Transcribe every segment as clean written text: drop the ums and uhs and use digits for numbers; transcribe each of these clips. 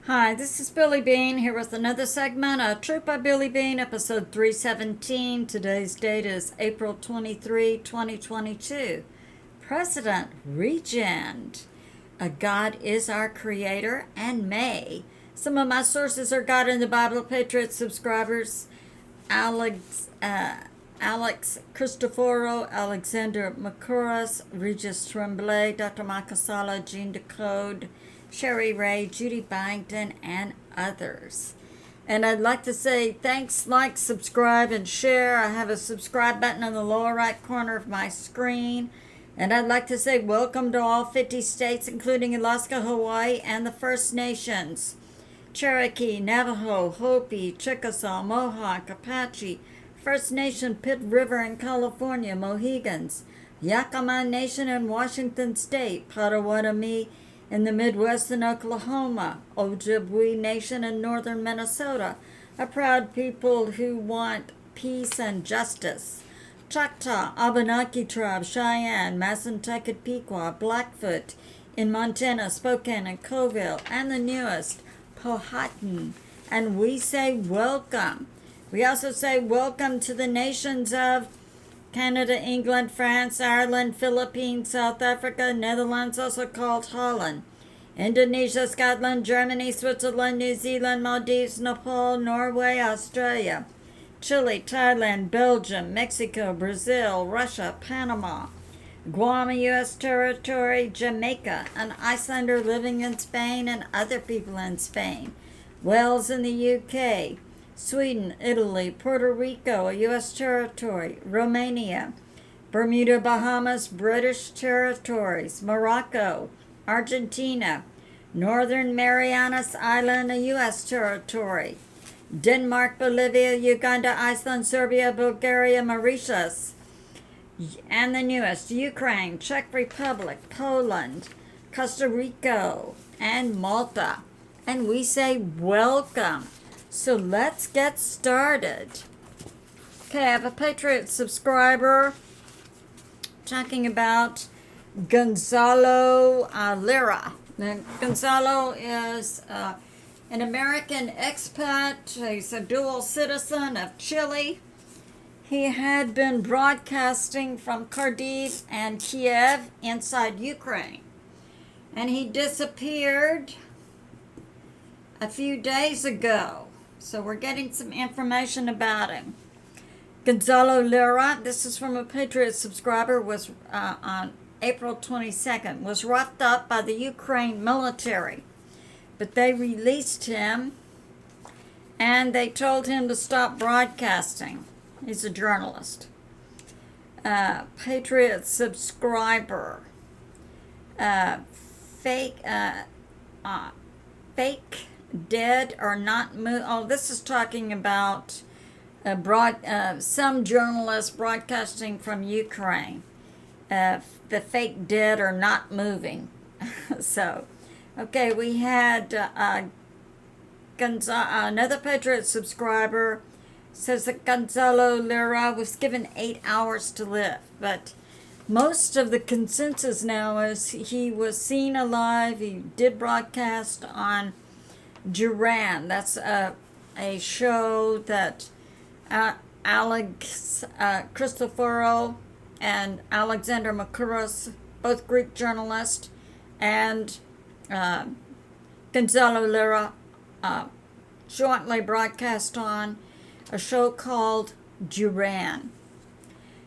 Hi, this is Billie Beene here with another segment of Truth by Billie Beene, episode 317. Today's date is April 23, 2022. President Regen'd. A God is our creator and may. Some of my sources are God in the Bible, Patriot subscribers, Alex Christerou, A Mercouris, Regis Tremblay, Dr Michael Salla, Decode, ShariRaye, Judy, Byington, and others. And I'd like to say thanks, like, subscribe, and share. I have a subscribe button in the lower right corner of my screen. And I'd like to say welcome to all 50 states, including Alaska, Hawaii, and the First Nations. Cherokee, Navajo, Hopi, Chickasaw, Mohawk, Apache, First Nation, Pitt River in California, Mohegans, Yakama Nation in Washington State, Potawatomi in the Midwest in Oklahoma, Ojibwe Nation in northern Minnesota, a proud people who want peace and justice. Choctaw, Abenaki Tribe, Cheyenne, Massanutten, Pequot, Blackfoot in Montana, Spokane and Coville, and the newest, Powhatan. And we say welcome. We also say welcome to the nations of Canada, England, France, Ireland, Philippines, South Africa, Netherlands, also called Holland, Indonesia, Scotland, Germany, Switzerland, New Zealand, Maldives, Nepal, Norway, Australia, Chile, Thailand, Belgium, Mexico, Brazil, Russia, Panama, Guam, U.S. territory, Jamaica, an Icelander living in Spain and other people in Spain, Wales in the UK, Sweden, Italy, Puerto Rico, a U.S. territory, Romania, Bermuda, Bahamas, British territories, Morocco, Argentina, Northern Marianas Island, a U.S. territory, Denmark, Bolivia, Uganda, Iceland, Serbia, Bulgaria, Mauritius, and the newest, Ukraine, Czech Republic, Poland, Costa Rica, and Malta. And we say welcome. So let's get started. Okay, I have a Patriot subscriber talking about Gonzalo Lira. Now, Gonzalo is an American expat. He's a dual citizen of Chile. He had been broadcasting from Kharkiv and Kiev inside Ukraine. And he disappeared a few days ago. So we're getting some information about him. Gonzalo Lira, this is from a Patriot subscriber, was on April 22nd, was roughed up by the Ukraine military. But they released him and they told him to stop broadcasting. He's a journalist. Patriot subscriber. Fake dead or not moved. Oh, this is talking about some journalists broadcasting from Ukraine. The fake dead or not moving. So, okay, we had another Patriot subscriber says that Gonzalo Lira was given 8 hours to live, but most of the consensus now is he was seen alive. He did broadcast on Regen'd. That's a show that Alex Christerou and A Mercouris, both Greek journalists, and Gonzalo Lira jointly broadcast on a show called Regen'd.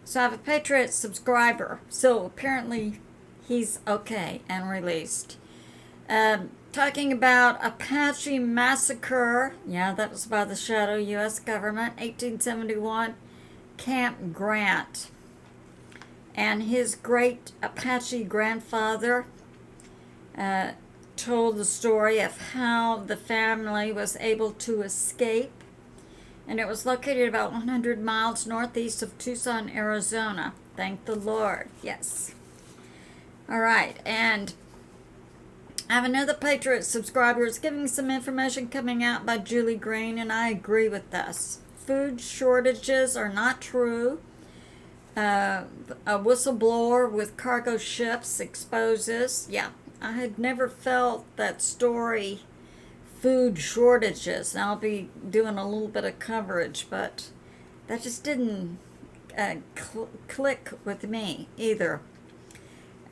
So I have a Patriot subscriber. So apparently he's okay and released. Talking about Apache massacre. Yeah, that was by the shadow U.S. government, 1871, Camp Grant. And his great Apache grandfather told the story of how the family was able to escape. And it was located about 100 miles northeast of Tucson, Arizona. Thank the Lord. Yes. All right, and I have another Patriot subscriber who's giving some information coming out by Julie Green, and I agree with this. Food shortages are not true. A whistleblower with cargo ships exposes. Yeah, I had never felt that story food shortages. And I'll be doing a little bit of coverage, but that just didn't click with me either.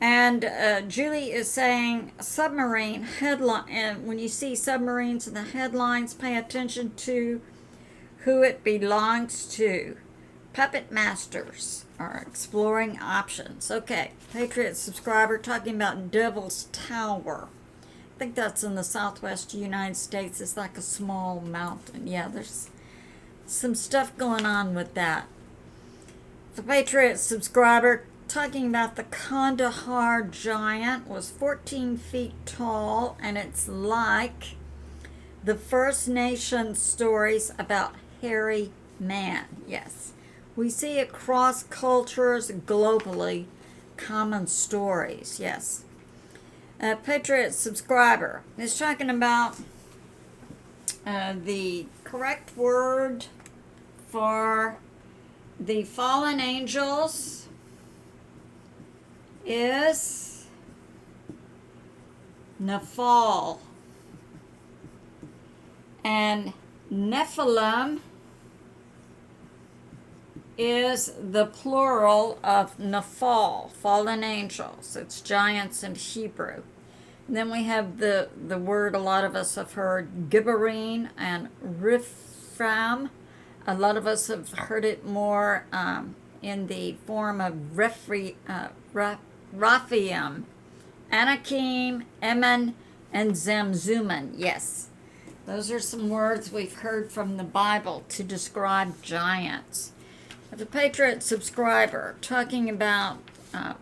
And Judy is saying submarine headline, and when you see submarines in the headlines, pay attention to who it belongs to. Puppet masters are exploring options. Okay, Patriot subscriber talking about Devil's Tower. I think that's in the southwest United States. It's like a small mountain. Yeah, there's some stuff going on with that. The Patriot subscriber talking about the Kandahar giant was 14 feet tall, and it's like the First Nation stories about hairy man. Yes, we see across cultures globally common stories. Yes. Patriot subscriber is talking about the correct word for the fallen angels is Nephal, and Nephilim is the plural of Nephal, fallen angels. It's giants in Hebrew. And then we have the word a lot of us have heard, Gibberine and Rifram. A lot of us have heard it more in the form of Raphaim, Anakim, Eman, and Zamzuman. Yes, those are some words we've heard from the Bible to describe giants. The Patriot subscriber talking about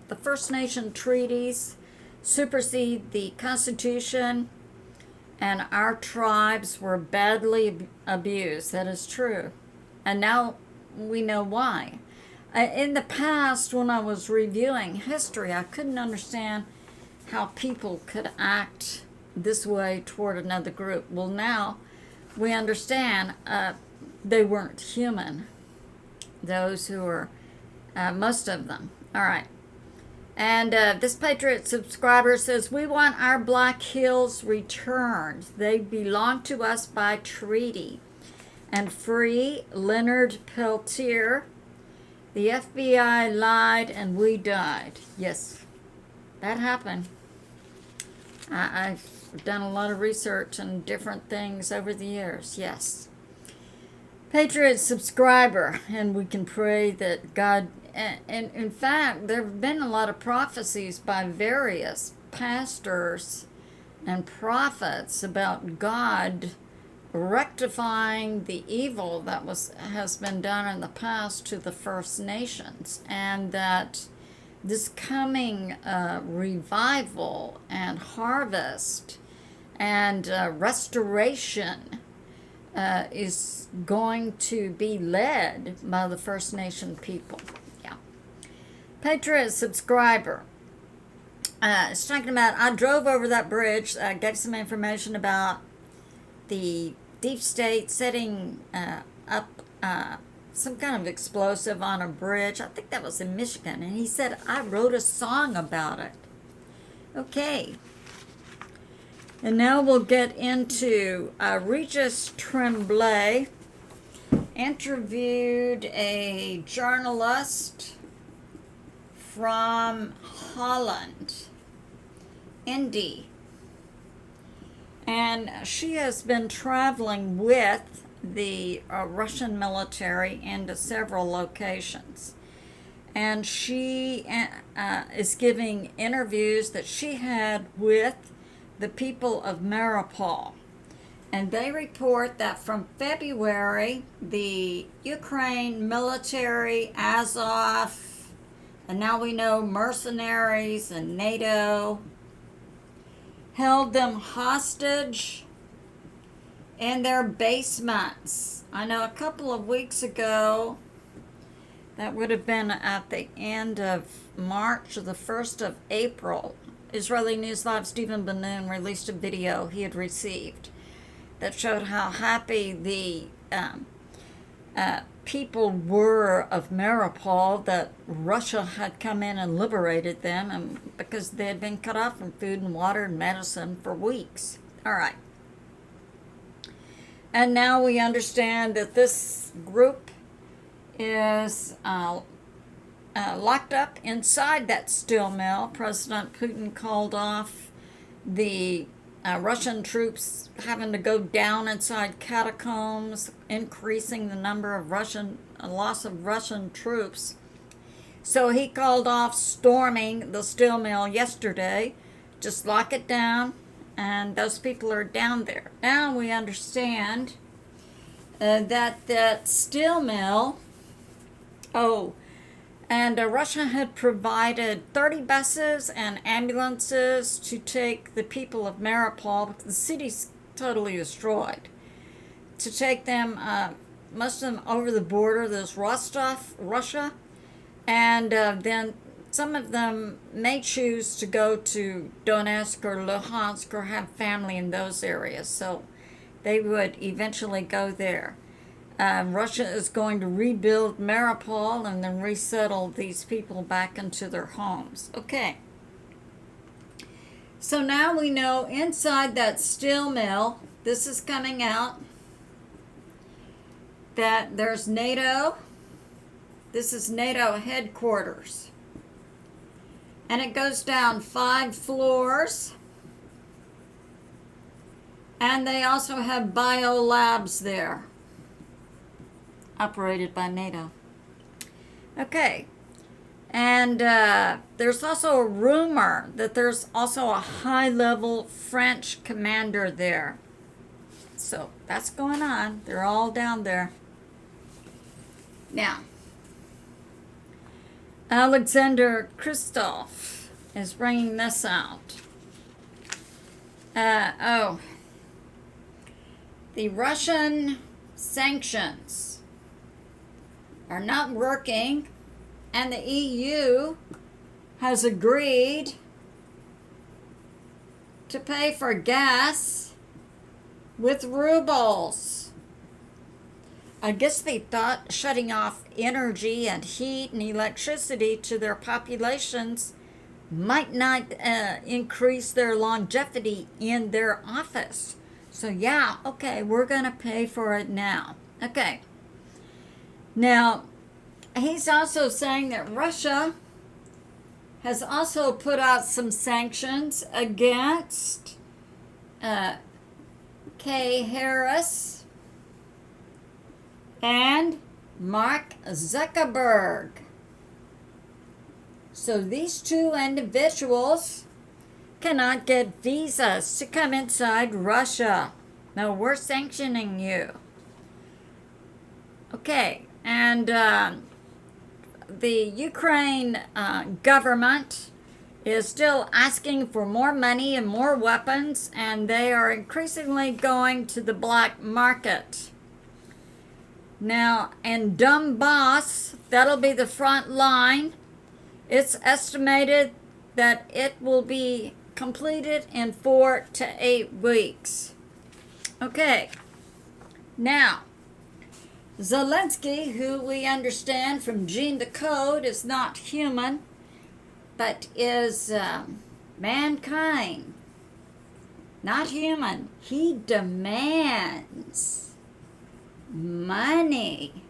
the First Nation treaties supersede the Constitution, and our tribes were badly abused. That is true. And now we know why. In the past, when I was reviewing history, I couldn't understand how people could act this way toward another group. Well, now we understand they weren't human, those who were, most of them. All right. And this Patriot subscriber says, we want our Black Hills returned. They belong to us by treaty. And free Leonard Peltier. The FBI lied and we died. Yes, that happened. I've done a lot of research on different things over the years. Yes. Patriot subscriber, and we can pray that God, and in fact, there have been a lot of prophecies by various pastors and prophets about God rectifying the evil that has been done in the past to the First Nations, and that this coming revival and harvest and restoration is going to be led by the First Nation people. Yeah. Patriot subscriber is talking about, I drove over that bridge, gave some information about the deep state setting up some kind of explosive on a bridge. I think that was in Michigan. And he said, I wrote a song about it. Okay. And now we'll get into Regis Tremblay interviewed a journalist from Holland, Indy. And she has been traveling with the Russian military into several locations. And she is giving interviews that she had with the people of Mariupol. And they report that from February, the Ukraine military, Azov, and now we know mercenaries and NATO, held them hostage in their basements. I know a couple of weeks ago, that would have been at the end of March or the 1st of April, Israeli News Live Stephen Ben-Nun released a video he had received that showed how happy the people were of Mariupol that Russia had come in and liberated them, and because they had been cut off from food and water and medicine for weeks. All right. And now we understand that this group is locked up inside that steel mill. President Putin called off the Russian troops having to go down inside catacombs, increasing the number of loss of Russian troops. So he called off storming the steel mill yesterday. Just lock it down, and those people are down there. Now we understand that steel mill, and Russia had provided 30 buses and ambulances to take the people of Mariupol, because the city's totally destroyed, to take them, most of them over the border. There's Rostov, Russia, and then some of them may choose to go to Donetsk or Luhansk or have family in those areas, so they would eventually go there. Russia is going to rebuild Mariupol and then resettle these people back into their homes. Okay. So now we know inside that steel mill, this is coming out, that there's NATO. This is NATO headquarters. And it goes down 5 floors. And they also have biolabs there, operated by NATO. Okay. And there's also a rumor that there's also a high-level French commander there. So that's going on. They're all down there. Now, Alexander Christoph is bringing this out. The Russian sanctions are not working, and the EU has agreed to pay for gas with rubles. I guess they thought shutting off energy and heat and electricity to their populations might not increase their longevity in their office. So yeah, okay, we're going to pay for it now. Okay. Now, he's also saying that Russia has also put out some sanctions against Kay Harris and Mark Zuckerberg. So these 2 individuals cannot get visas to come inside Russia. No, we're sanctioning you. Okay, and the Ukraine government is still asking for more money and more weapons, and they are increasingly going to the black market. Now, in Donbass, that'll be the front line. It's estimated that it will be completed in 4 to 8 weeks. Okay. Now, Zelensky, who we understand from Decode is not human, but is mankind. Not human. He demands money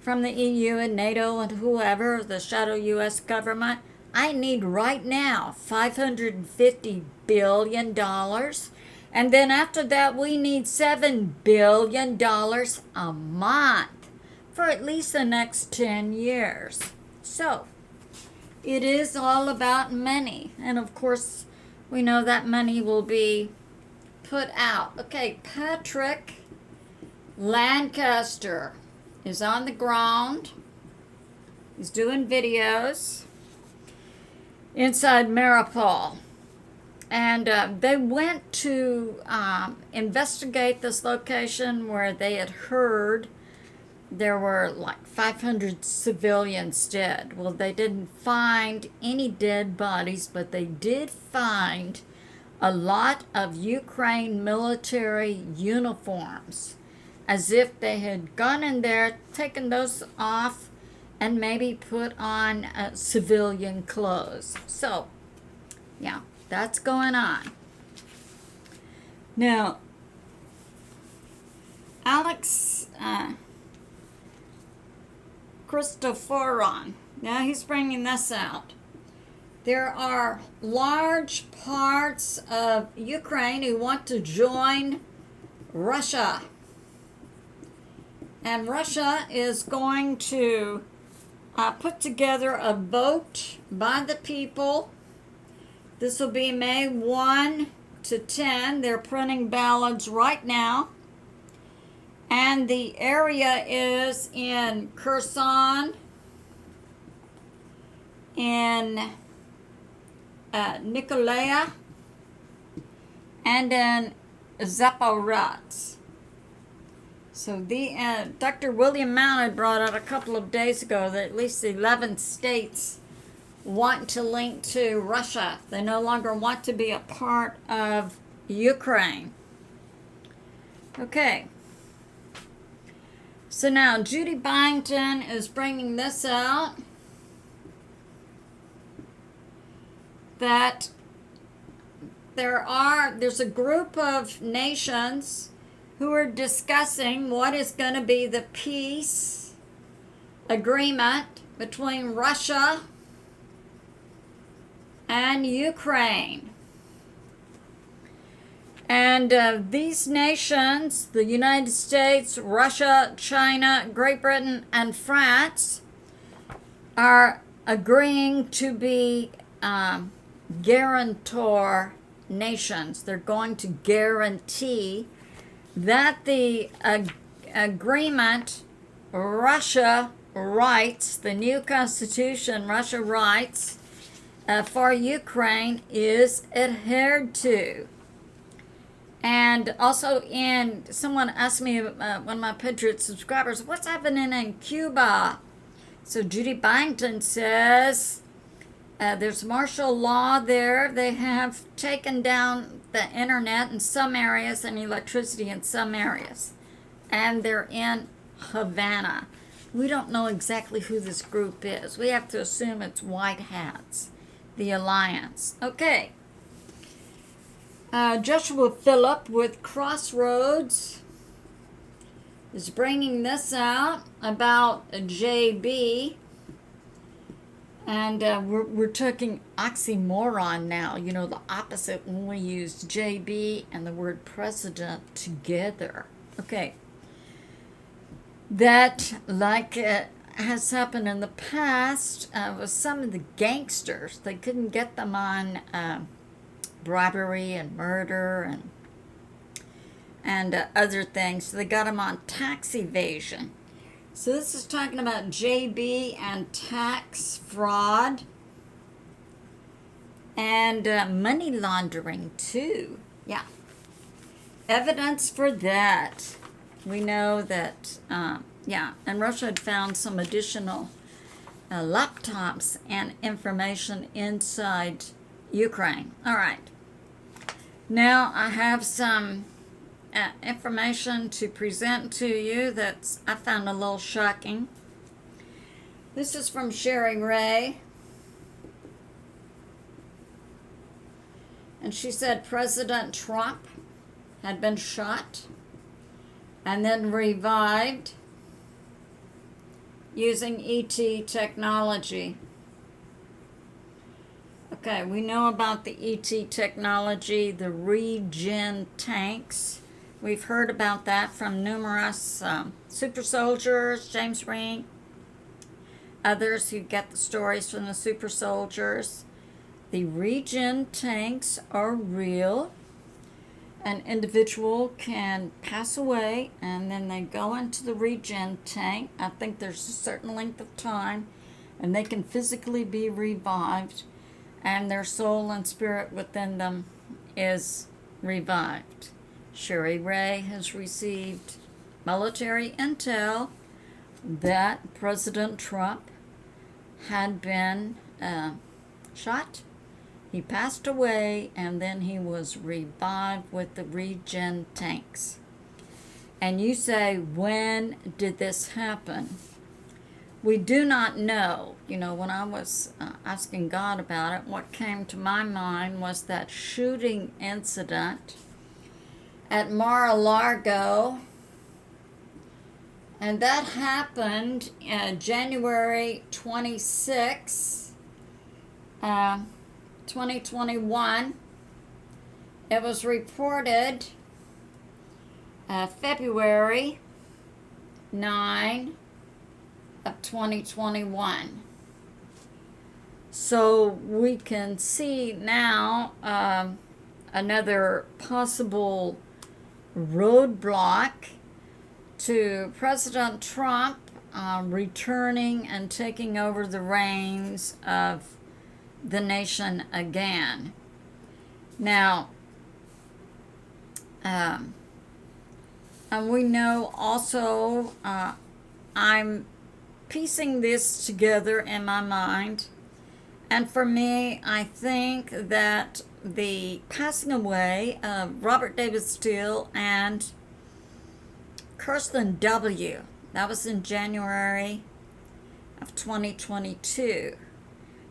from the EU and NATO and whoever, the shadow U.S. government. I need right now $550 billion. And then after that, we need $7 billion a month for at least the next 10 years. So, it is all about money. And of course, we know that money will be put out. Okay, Patrick Lancaster is on the ground. He's doing videos inside Mariupol. And they went to investigate this location where they had heard there were like 500 civilians dead. Well, they didn't find any dead bodies, but they did find a lot of Ukraine military uniforms, as if they had gone in there, taken those off, and maybe put on civilian clothes. So, yeah. That's going on. Now, Alex Christoforon. Now he's bringing this out. There are large parts of Ukraine who want to join Russia. And Russia is going to put together a vote by the people. This will be May 1 to 10. They're printing ballots right now. And the area is in Kherson, in Nikolaya, and in Zaporizhzhia. So Dr. William Mount had brought out a couple of days ago that at least 11 states want to link to Russia. They no longer want to be a part of Ukraine. Okay. So now Judy Byington is bringing this out, that there's a group of nations who are discussing what is going to be the peace agreement between Russia and Ukraine. And these nations, the United States, Russia, China, Great Britain, and France, are agreeing to be guarantor nations. They're going to guarantee that the agreement Russia writes, the new constitution Russia writes for Ukraine, is adhered to. And also, someone asked me, one of my Patriot subscribers, what's happening in Cuba? So Judy Byington says there's martial law there. They have taken down the internet in some areas and electricity in some areas. And they're in Havana. We don't know exactly who this group is. We have to assume it's white hats, the alliance. Okay. Joshua Phillip with Crossroads is bringing this out about JB. And we're talking oxymoron now, you know, the opposite when we use JB and the word president together. Okay. That, like has happened in the past with some of the gangsters, they couldn't get them on bribery and murder and other things, so they got them on tax evasion. So this is talking about JB and tax fraud and money laundering too. Yeah. Evidence for that. We know that, and Russia had found some additional laptops and information inside Ukraine. All right. Now I have some information to present to you that I found a little shocking. This is from ShariRaye. And she said President Trump had been shot and then revived using ET technology. Okay, we know about the ET technology, the Regen'd tanks. We've heard about that from numerous super soldiers, James Reed, others who get the stories from the super soldiers. The Regen'd tanks are real. An individual can pass away and then they go into the Regen'd tank. I think there's a certain length of time and they can physically be revived and their soul and spirit within them is revived. ShariRaye has received military intel that President Trump had been shot. He passed away and then he was revived with the Regen'd tanks. And you say, when did this happen? We do not know. You know, when I was asking God about it, what came to my mind was that shooting incident at Mar-a-Lago And that happened January 26, 2021. It was reported February 9 of 2021. So we can see now another possible roadblock to President Trump returning and taking over the reins of the nation again. Now, and we know also, I'm piecing this together in my mind, and for me, I think that the passing away of Robert David Steele and Kirsten W., that was in January of 2022,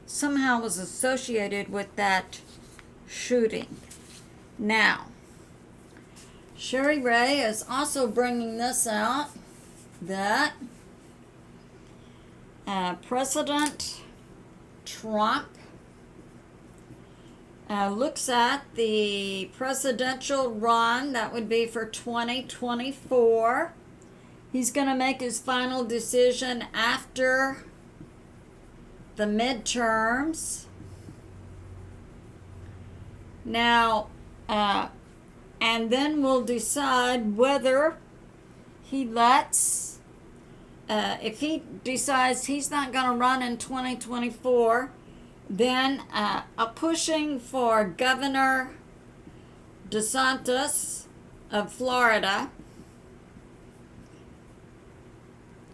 somehow was associated with that shooting. Now, ShariRaye is also bringing this out, that President Trump looks at the presidential run, that would be for 2024. He's going to make his final decision after the midterms. Now, and then we'll decide whether he lets, if he decides he's not going to run in 2024, then a pushing for Governor DeSantis of Florida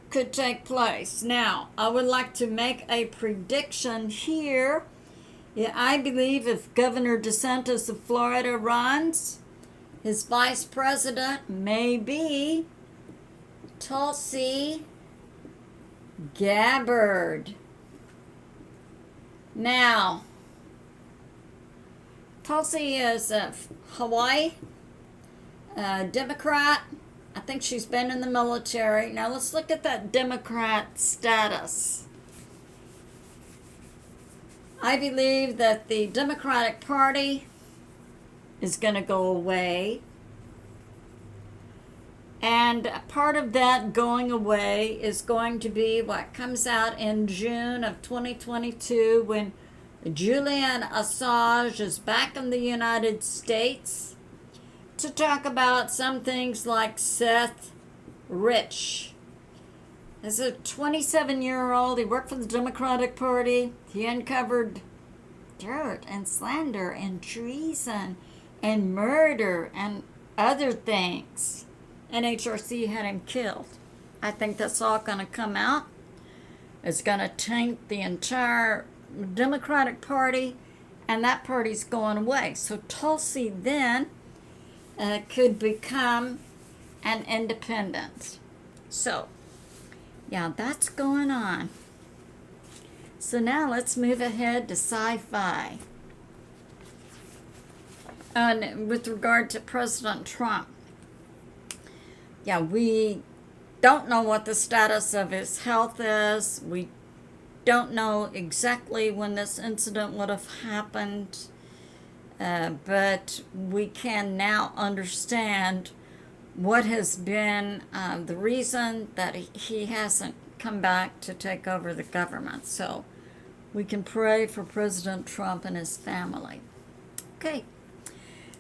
could take place. Now, I would like to make a prediction here. Yeah, I believe if Governor DeSantis of Florida runs, his vice president may be Tulsi Gabbard. Now, Tulsi is a Hawaii Democrat. I think she's been in the military. Now let's look at that Democrat status. I believe that the Democratic Party is going to go away. And part of that going away is going to be what comes out in June of 2022 when Julian Assange is back in the United States to talk about some things like Seth Rich. As a 27-year-old, he worked for the Democratic Party. He uncovered dirt and slander and treason and murder and other things. And HRC had him killed. I think that's all going to come out. It's going to taint the entire Democratic Party, and that party's going away. So Tulsi then could become an independent. So, yeah, that's going on. So now let's move ahead to sci-fi. And with regard to President Trump, yeah, we don't know what the status of his health is. We don't know exactly when this incident would have happened. But we can now understand what has been the reason that he hasn't come back to take over the government. So we can pray for President Trump and his family. Okay,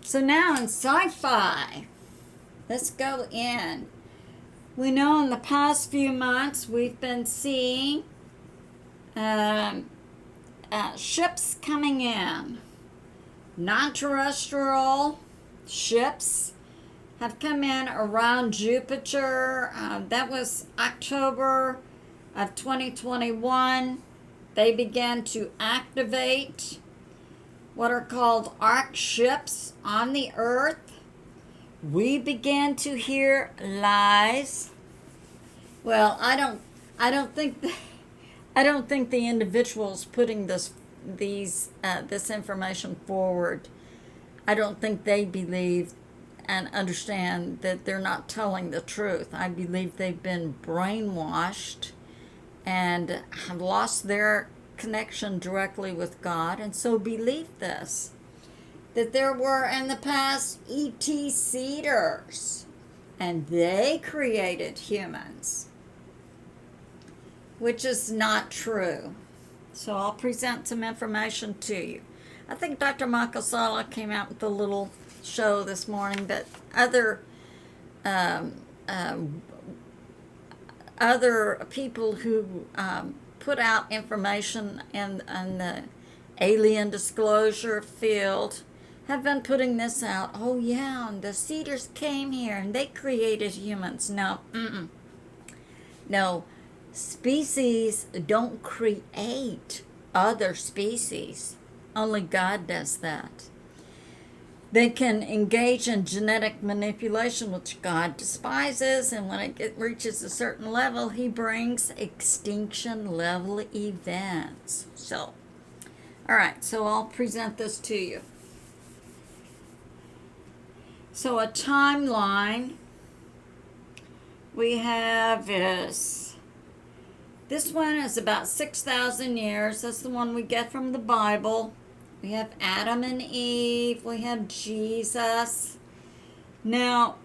so now in sci-fi, let's go in. We know in the past few months we've been seeing ships coming in. Non-terrestrial ships have come in around Jupiter. That was October of 2021. They began to activate what are called arc ships on the Earth. We began to hear lies. Well, I don't think the individuals putting this information forward, I don't think they believe and understand that they're not telling the truth. I believe they've been brainwashed and have lost their connection directly with God, and so believe this, that there were in the past E.T. seeders, and they created humans, which is not true. So I'll present some information to you. I think Dr. Michael Salla came out with a little show this morning, but other people who put out information in the alien disclosure field have been putting this out. Oh yeah, and the Cedars came here and they created humans. No, no, species don't create other species. Only God does that. They can engage in genetic manipulation, which God despises, and when it reaches a certain level, he brings extinction level events. So, all right, so I'll present this to you. So a timeline we have is, this one is about 6,000 years. That's the one we get from the Bible. We have Adam and Eve. We have Jesus. Now,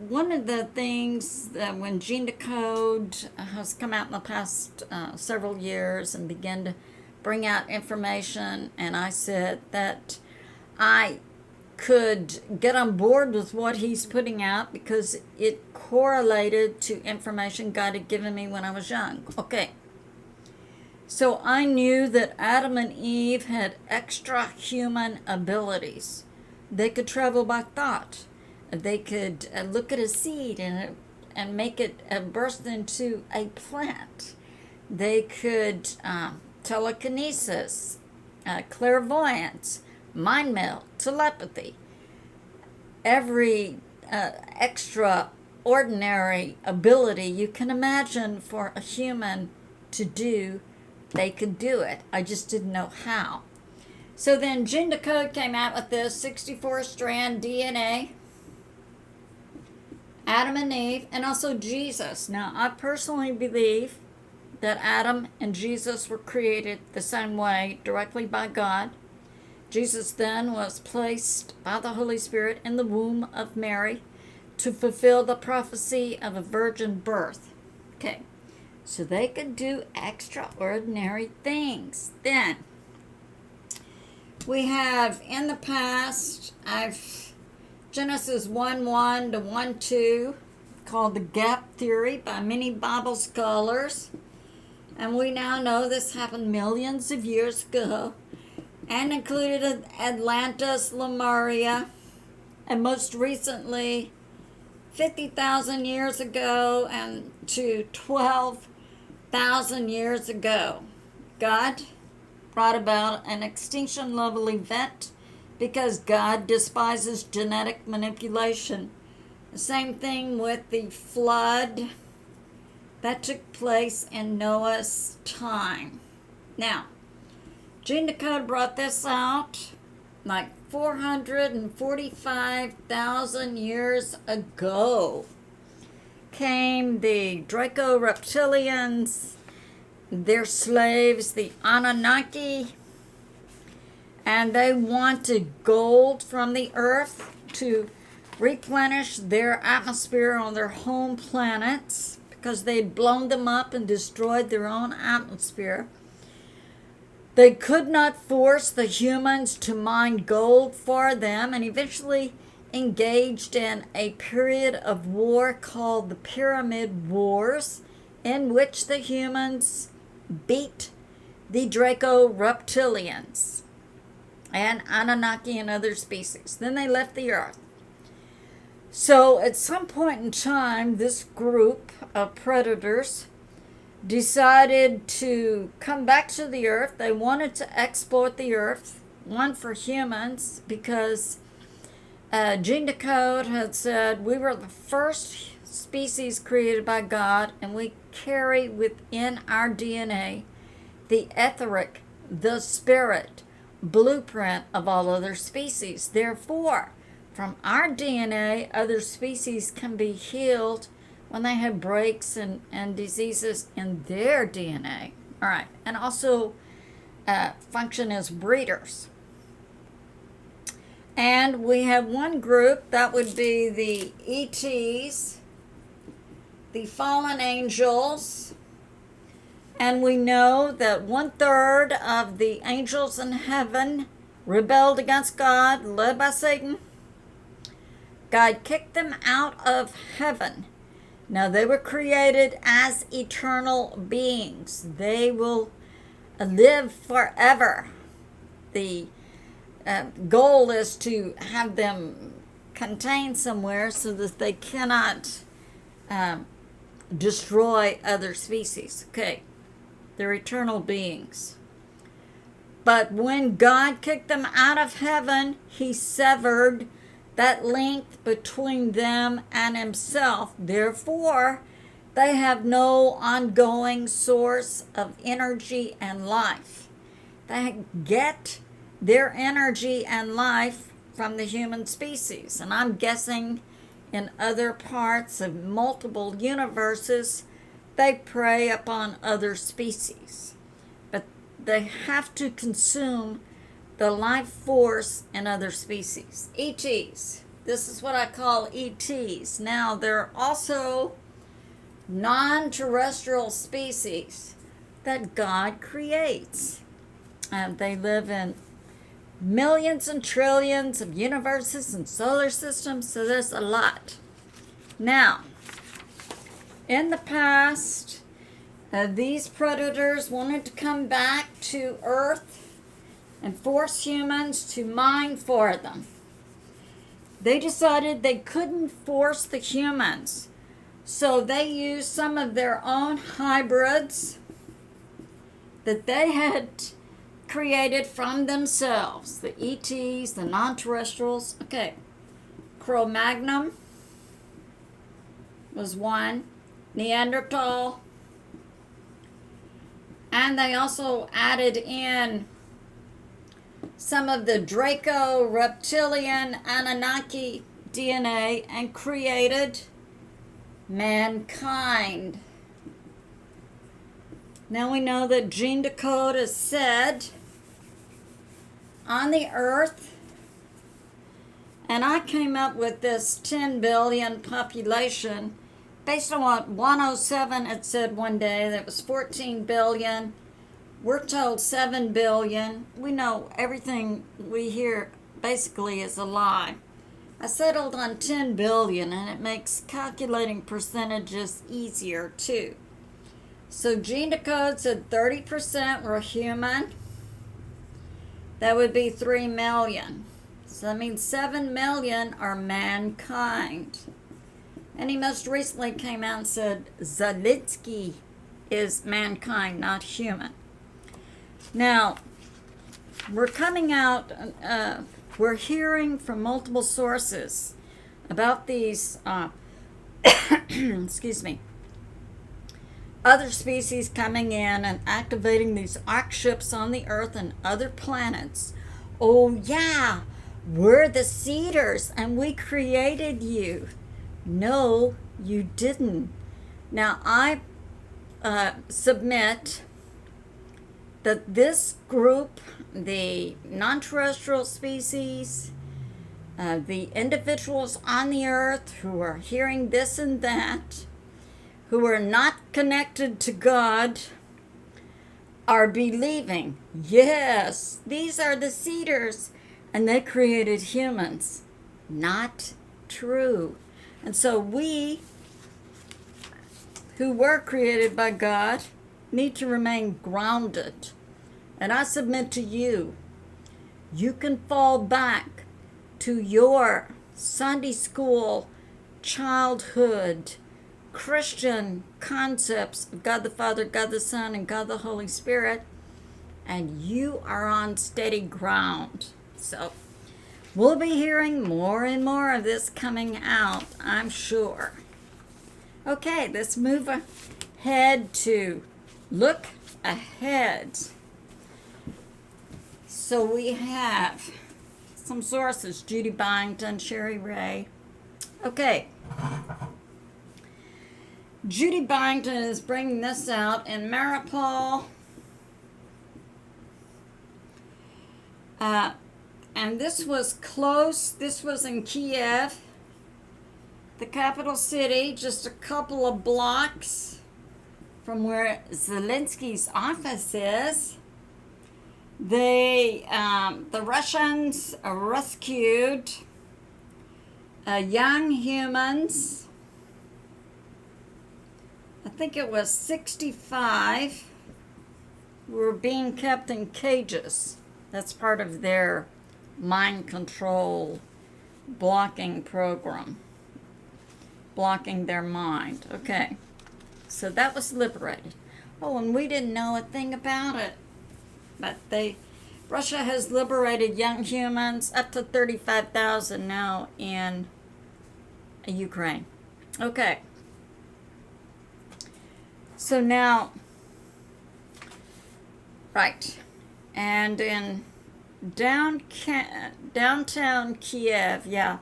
one of the things that when Decode has come out in the past several years and began to bring out information, and I said that I could get on board with what he's putting out because it correlated to information God had given me when I was young. Okay. So I knew that Adam and Eve had extra human abilities. They could travel by thought. They could look at a seed and make it burst into a plant. They could telekinesis, clairvoyance, mind meld, telepathy. Every extraordinary ability you can imagine for a human to do, they could do it. I just didn't know how. So then Decode came out with this 64-strand DNA, Adam and Eve, and also Jesus. Now, I personally believe that Adam and Jesus were created the same way, directly by God. Jesus then was placed by the Holy Spirit in the womb of Mary to fulfill the prophecy of a virgin birth. Okay. So they could do extraordinary things. Then we have in the past, Genesis 1:1 to 1:2, called the gap theory by many Bible scholars. And we now know this happened millions of years ago and included Atlantis, Lemuria, and most recently 50,000 years ago and to 12,000 years ago. God brought about an extinction level event because God despises genetic manipulation. The same thing with the flood that took place in Noah's time. Now, Decode brought this out like 445,000 years ago. Came the Draco reptilians, their slaves, the Anunnaki, and they wanted gold from the earth to replenish their atmosphere on their home planets because they'd blown them up and destroyed their own atmosphere. They could not force the humans to mine gold for them and eventually engaged in a period of war called the Pyramid Wars, in which the humans beat the Draco reptilians and Anunnaki and other species. Then they left the earth. So at some point in time, this group of predators decided to come back to the earth. They wanted to exploit the earth, one for humans, because Decode had said we were the first species created by God, and we carry within our DNA the etheric, the spirit, blueprint of all other species. Therefore, from our DNA, other species can be healed when they have breaks and diseases in their DNA. All right, and also function as breeders. And we have one group, that would be the ETs, the fallen angels. And we know that 1/3 of the angels in heaven rebelled against God, led by Satan. God kicked them out of heaven. Now, they were created as eternal beings. They will live forever. The goal is to have them contained somewhere so that they cannot destroy other species. Okay, they're eternal beings. But when God kicked them out of heaven, he severed that link between them and himself. Therefore, they have no ongoing source of energy and life. They get their energy and life from the human species. And I'm guessing in other parts of multiple universes, they prey upon other species. But they have to consume the life force in other species. ETs. This is what I call ETs. Now, there are also non-terrestrial species that God creates. And they live in millions and trillions of universes and solar systems, so there's a lot. Now, in the past, these predators wanted to come back to Earth and force humans to mine for them. They decided they couldn't force the humans, so they used some of their own hybrids that they had created from themselves. The ETs, the non-terrestrials. Okay, Cro-Magnon was one, Neanderthal, and they also added in some of the Draco, reptilian, Anunnaki DNA and created mankind. Now we know that gene Decode is said on the earth, and I came up with this 10 billion population based on what 107 had said one day. That was 14 billion. We're told 7 billion. We know everything we hear basically is a lie. I settled on 10 billion, and it makes calculating percentages easier too. So gene Decode said 30% were human. That would be 3 million. So that means 7 million are mankind. And he most recently came out and said Zelensky is mankind, not human. Now, we're coming out, we're hearing from multiple sources about these, excuse me, other species coming in and activating these ark ships on the Earth and other planets. Oh yeah, we're the seeders and we created you. No, you didn't. Now I submit that this group, the non-terrestrial species, the individuals on the Earth who are hearing this and that, who are not connected to God, are believing, yes, these are the seeders, and they created humans. Not true. And so we, who were created by God, need to remain grounded. And I submit to you, you can fall back to your Sunday school, childhood, Christian concepts of God the Father, God the Son, and God the Holy Spirit, and you are on steady ground. So we'll be hearing more and more of this coming out, I'm sure. Okay, let's move ahead to look ahead. So we have some sources. Judy, Byington, ShariRaye. Okay. Judy Byington is bringing this out in Mariupol. And this was close. This was in Kiev, the capital city, just a couple of blocks from where Zelensky's office is. The Russians rescued young humans. I think it was 65 who were being kept in cages. That's part of their mind control blocking program. Blocking their mind. Okay. So that was liberated. Oh, and we didn't know a thing about it. But Russia has liberated young humans, up to 35,000 now in Ukraine. Okay. So now, right. And in downtown Kiev, yeah,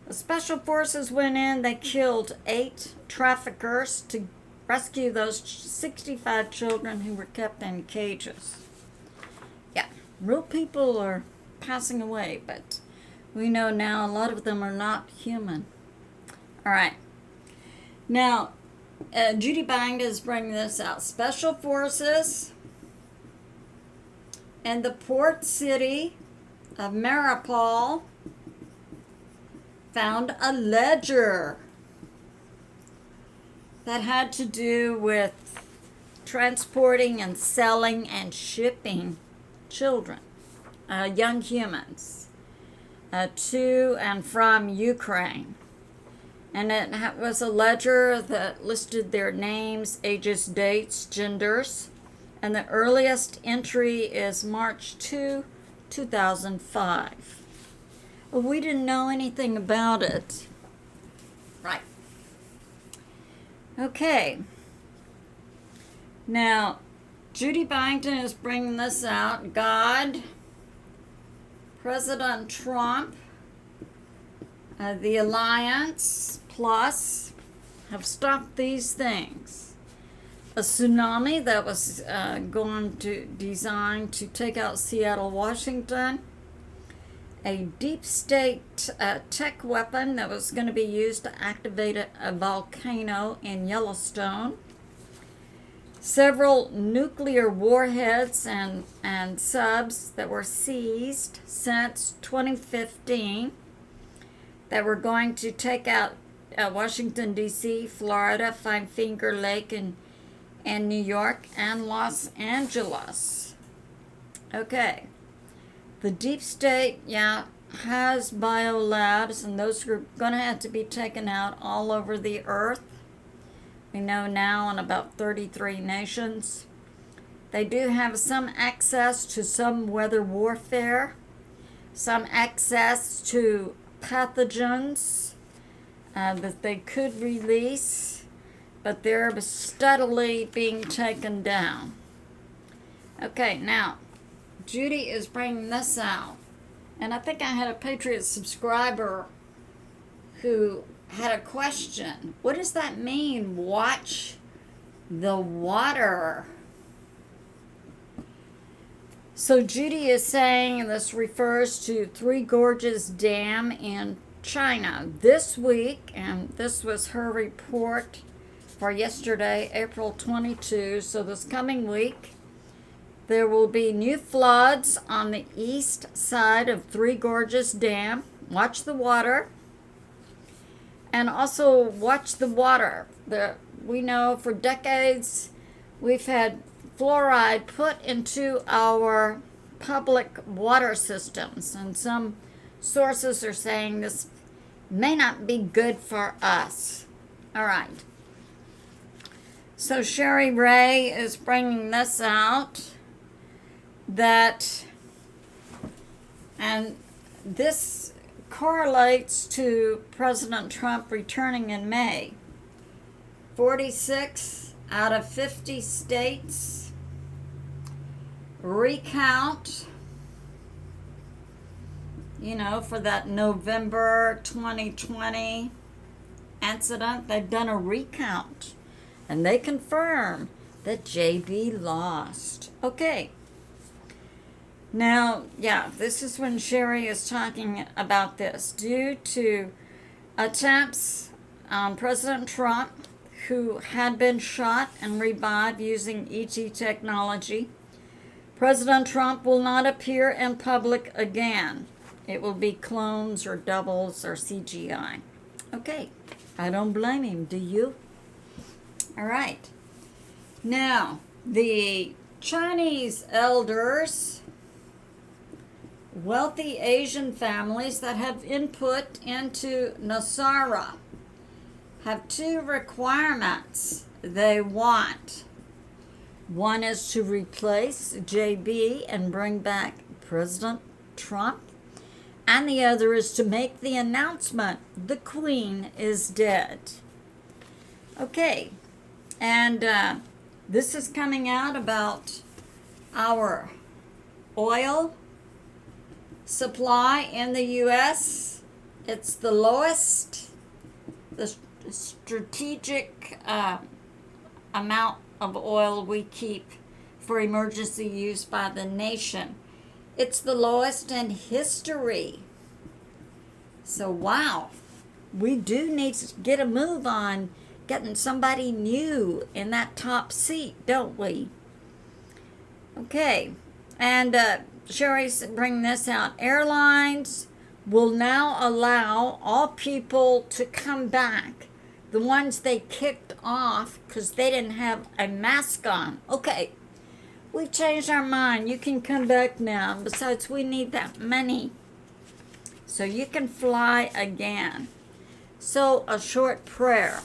the special forces went in. They killed 8 traffickers to rescue those 65 children who were kept in cages. Yeah, real people are passing away, but we know now a lot of them are not human. All right. Now, Judy Byington is bringing this out. Special forces in the port city of Mariupol found a ledger that had to do with transporting and selling and shipping children, young humans, to and from Ukraine. And it was a ledger that listed their names, ages, dates, genders. And the earliest entry is March 2, 2005. We didn't know anything about it. Right. Okay. Now, Judy Byington is bringing this out. God, President Trump, the Alliance Plus have stopped these things. A tsunami that was designed to take out Seattle, Washington. A deep state tech weapon that was going to be used to activate a volcano in Yellowstone. Several nuclear warheads and subs that were seized since 2015 that were going to take out Washington, D.C., Florida, Five Finger Lake, and New York, and Los Angeles. Okay. The deep state, has biolabs, and those are going to have to be taken out all over the earth. We know now in about 33 nations. They do have some access to some weather warfare, some access to pathogens that they could release, but they're steadily being taken down. Okay, now, Judy is bringing this out. And I think I had a Patriot subscriber who had a question. What does that mean, watch the water? So Judy is saying this refers to Three Gorges Dam in China this week, and this was her report for yesterday, April 22. So this coming week, there will be new floods on the east side of Three Gorges Dam. Watch the water. And also watch the water. We know for decades we've had fluoride put into our public water systems. And some sources are saying this may not be good for us. All right. So ShariRaye is bringing this out. And this correlates to President Trump returning in May. 46 out of 50 states recount for that November 2020 incident. They've done a recount, and they confirm that JB lost. Okay. Now, this is when Sherry is talking about this. Due to attempts on President Trump, who had been shot and revived using ET technology, President Trump will not appear in public again. It will be clones or doubles or CGI. Okay, I don't blame him, do you? All right. Now, the Chinese elders, wealthy Asian families that have input into Nasara, have two requirements they want. One is to replace JB and bring back President Trump, and the other is to make the announcement the Queen is dead. Okay, and this is coming out about our oil supply in the U.S. It's the lowest. The strategic amount of oil we keep for emergency use by the nation. It's the lowest in history. So, wow, we do need to get a move on getting somebody new in that top seat, don't we? Okay, and Sherry's bringing this out. Airlines will now allow all people to come back, the ones they kicked off because they didn't have a mask on. Okay, we've changed our mind. You can come back now. Besides, we need that money so you can fly again. So, a short prayer.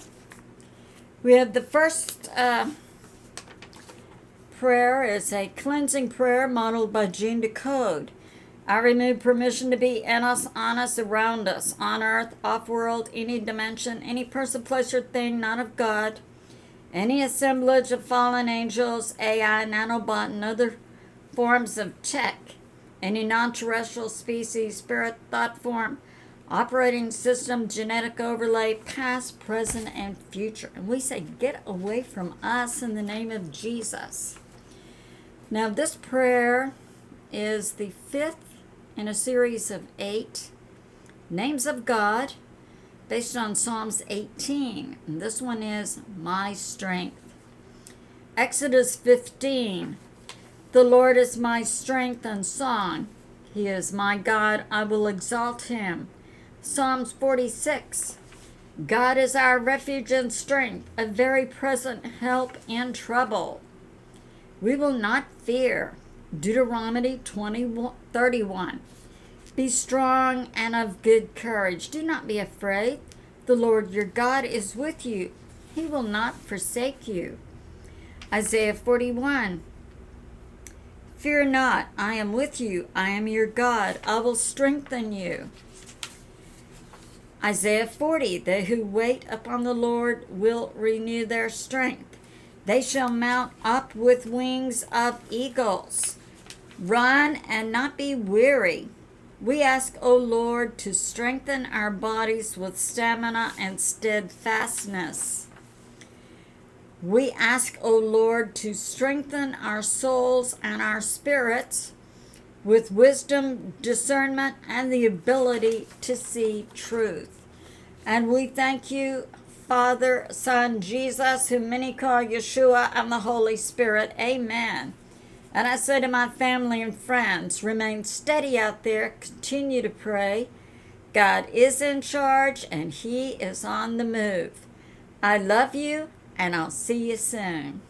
We have the first prayer is a cleansing prayer modeled by Decode. I remove permission to be in us, on us, around us, on earth, off-world, any dimension, any person, place, or thing not of God, any assemblage of fallen angels, AI, nanobot, and other forms of tech, any non-terrestrial species, spirit, thought form, operating system, genetic overlay, past, present, and future. And we say, get away from us in the name of Jesus. Now, this prayer is the fifth in a series of 8 names of God based on Psalms 18. And this one is my strength. Exodus 15. The Lord is my strength and song. He is my God. I will exalt him. Psalms 46. God is our refuge and strength, a very present help in trouble. We will not fear. Deuteronomy 20:31. Be strong and of good courage. Do not be afraid. The Lord your God is with you. He will not forsake you. Isaiah 41. Fear not, I am with you. I am your God. I will strengthen you. Isaiah 40. They who wait upon the Lord will renew their strength. They shall mount up with wings of eagles. Run and not be weary. We ask, O Lord, to strengthen our bodies with stamina and steadfastness. We ask, O Lord, to strengthen our souls and our spirits with wisdom, discernment, and the ability to see truth. And we thank you, Father, Son, Jesus, whom many call Yeshua, and the Holy Spirit. Amen. And I say to my family and friends, remain steady out there, continue to pray. God is in charge and he is on the move. I love you and I'll see you soon.